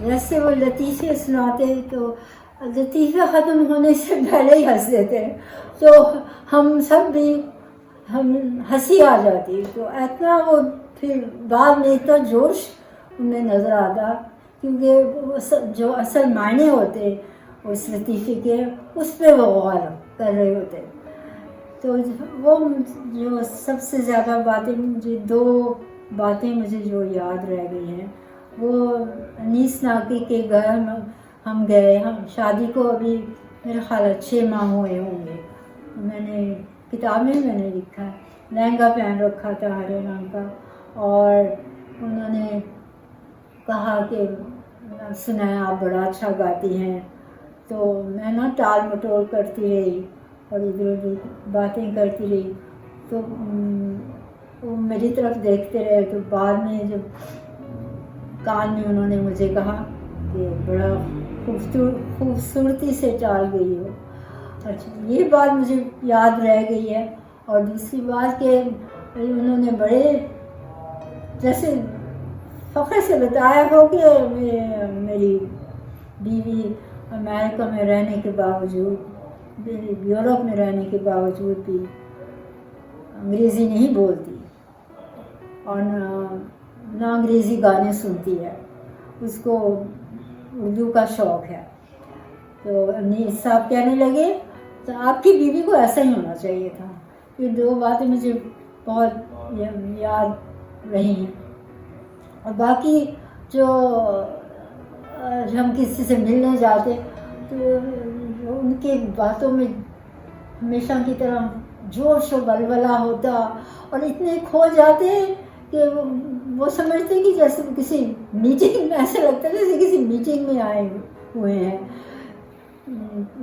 جیسے وہ لطیفے سناتے تو لطیفے ختم ہونے سے پہلے ہی ہنس دیتے ہیں، تو ہم سب بھی ہم ہنسی آ جاتی، تو اتنا وہ پھر بعد میں اتنا جوش ان میں نظر آتا، کیونکہ جو اصل معنی ہوتے اس لطیفے کے اس پہ وہ غور کر رہے ہوتے. تو وہ جو سب سے زیادہ باتیں مجھے دو باتیں مجھے جو یاد رہ گئی ہیں، وہ انیس ناکی کے گھر ہم گئے، ہم شادی کو ابھی میرے خیال 6 ماہ ہوئے ہوں گے. میں نے کتاب میں نے لکھا ہے، لہنگا پہن رکھا تھا ہرے رنگ کا، اور انہوں نے کہا کہ سنا ہے آپ بڑا اچھا گاتی ہیں. تو میں نا ٹال مٹول کرتی رہی اور ادھر ادھر باتیں کرتی رہی، تو وہ میری طرف دیکھتے رہے. تو بعد میں جب کان میں انہوں نے مجھے کہا کہ بڑا خوبصورتی سے چال گئی ہو. اچھا، یہ بات مجھے یاد رہ گئی ہے. اور دوسری بات کہ انہوں نے بڑے جیسے فخر سے بتایا ہو کہ میری بیوی امریکہ میں رہنے کے باوجود، یورپ میں رہنے کے باوجود بھی انگریزی نہیں بولتی اور نہ انگریزی گانے سنتی ہے، اس کو اردو کا شوق ہے. تو انیس صاحب کہنے لگے تو آپ کی بیوی کو ایسا ہی ہونا چاہیے تھا. یہ دو باتیں مجھے بہت یاد رہی ہیں. اور باقی جو ہم کسی سے ملنے جاتے تو ان کے باتوں میں ہمیشہ کی طرح جوش و ولولہ ہوتا، اور اتنے کھو جاتے کہ وہ سمجھتے کہ جیسے کسی میٹنگ میں، ایسا لگتا ہے جیسے کسی میٹنگ میں آئے ہوئے ہیں.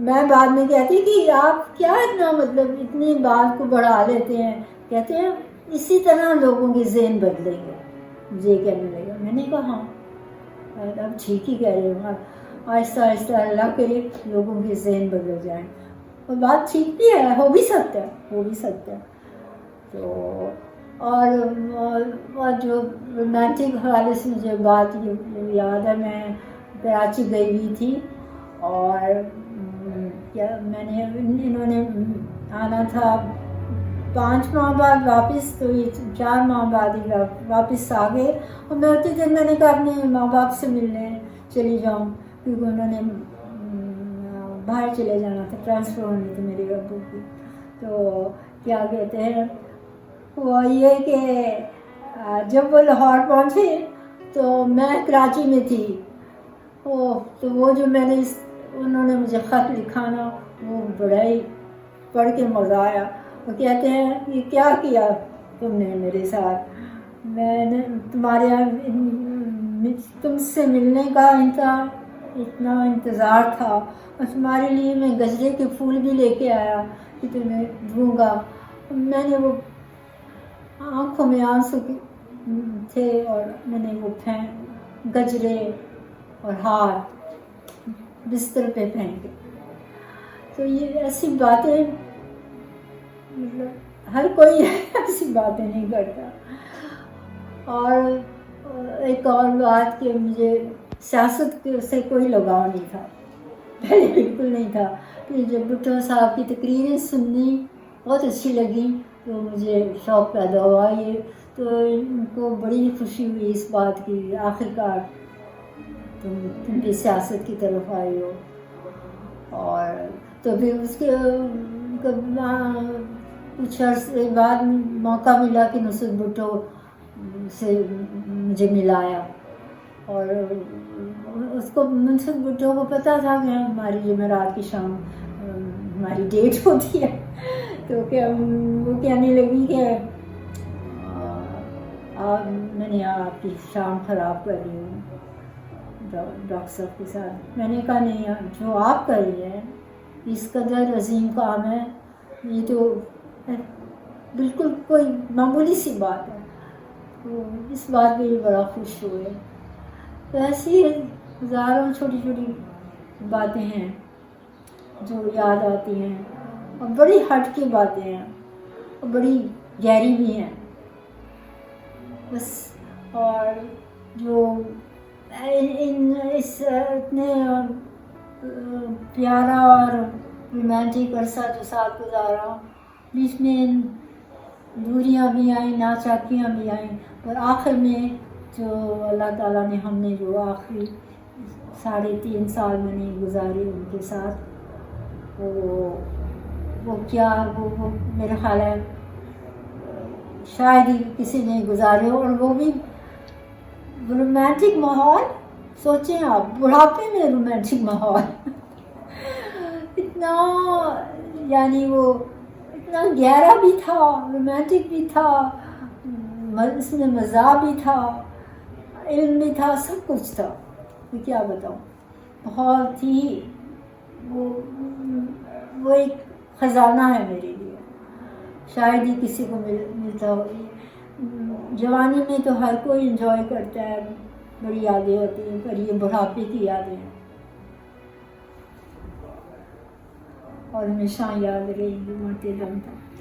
میں بعد میں کہتی کہ آپ کیا اتنا مطلب اتنی بات کو بڑھا لیتے ہیں. کہتے ہیں اسی طرح لوگوں کے ذہن بدلیں گے. مجھے کہنے لگا. میں نے کہا ہاں اب ٹھیک ہی کہہ رہے ہوں، آہستہ آہستہ اللہ کرے لوگوں کے ذہن بدل جائیں. اور بات ٹھیک بھی ہے، ہو بھی سکتا ہے. تو اور جو رومانٹک حوالے سے مجھے بات یاد ہے، میں کراچی گئی ہوئی تھی، اور کیا میں نے انہوں نے آنا تھا 5 ماہ بعد واپس، تو یہ 4 ماہ بعد ہی واپس آ گئے. اور میں اسی دن میں نے کہا اپنے ماں باپ سے ملنے چلی جاؤں، کیونکہ انہوں نے باہر چلے جانا تھا، ٹرانسفر ہونی تھی میرے ابو کی. تو کیا کہتے ہیں، وہ یہ کہ جب وہ لاہور پہنچے تو میں کراچی میں تھی. تو وہ جو میں نے انہوں نے مجھے خط لکھا نا، وہ بڑا ہی پڑھ کے مزہ آیا. وہ کہتے ہیں یہ کیا کیا تم نے میرے ساتھ، میں نے تمہارے تم سے ملنے کا اتنا انتظار تھا، اور تمہارے لیے میں گجرے کے پھول بھی لے کے آیا کہ تمہیں دوں گا. میں نے وہ آنکھوں میں آنسو تھے، اور میں نے وہ گجرے اور ہار بستر پہ پھینکے. تو یہ ایسی باتیں مطلب ہر کوئی ایسی باتیں نہیں کرتا. اور ایک اور بات کہ مجھے سیاست سے کوئی لگاؤ نہیں تھا، پہلے بالکل نہیں تھا. پھر جب بھٹو صاحب کی تقریریں سننی بہت اچھی لگی تو مجھے شوق پیدا ہوا. یہ تو ان کو بڑی خوشی ہوئی اس بات کی، آخرکار تم بھی سیاست کی طرف آئی ہو. اور تو پھر اس کے کچھ عرصے بعد موقع ملا کہ نصرت بھٹو سے مجھے ملایا، اور اس کو نصرت بھٹو کو پتہ تھا کہ ہماری جمعرات کی شام ہماری ڈیٹ ہوتی ہے. تو وہ کہنے لگی کہ میں نے آپ کی شام خراب کر رہی ہوں ڈاکٹر صاحب کے ساتھ. میں نے کہا نہیں، جو آپ کر رہی ہیں اس قدر عظیم کام ہے، یہ تو بالکل کوئی معمولی سی بات ہے. تو اس بات پہ بھی بڑا خوش ہوئے. تو ایسی ہزاروں چھوٹی چھوٹی باتیں ہیں جو یاد آتی ہیں، اور بڑی ہٹ کی باتیں ہیں اور بڑی گہری بھی ہیں بس. اور جو اس اتنے پیارا اور رومانٹک عرصہ جو ساتھ گزارا، بیچ میں دوریاں بھی آئیں، ناچاکیاں بھی آئیں، اور آخر میں جو اللہ تعالیٰ نے ہم نے جو آخری 3.5 سال میں نے گزارے ان کے ساتھ، وہ کیا وہ میرے خیال ہے شاید ہی کسی نے گزارے ہو، اور وہ بھی رومانٹک ماحول. سوچیں آپ بڑھاپے میں رومانٹک ماحول اتنا، یعنی وہ اتنا گہرا بھی تھا، رومانٹک بھی تھا، اس میں مزاح بھی تھا، علم بھی تھا، سب کچھ تھا. میں کیا بتاؤں، بہت ہی وہ ایک خزانہ ہے میرے لیے، شاید ہی کسی کو ملتا ہو. جوانی میں تو ہر کوئی انجوائے کرتا ہے، بڑی یادیں ہوتی ہیں، پر یہ بڑھاپے کی یادیں ہیں اور ہمیشہ یاد رہیں گی مرتے دم تک.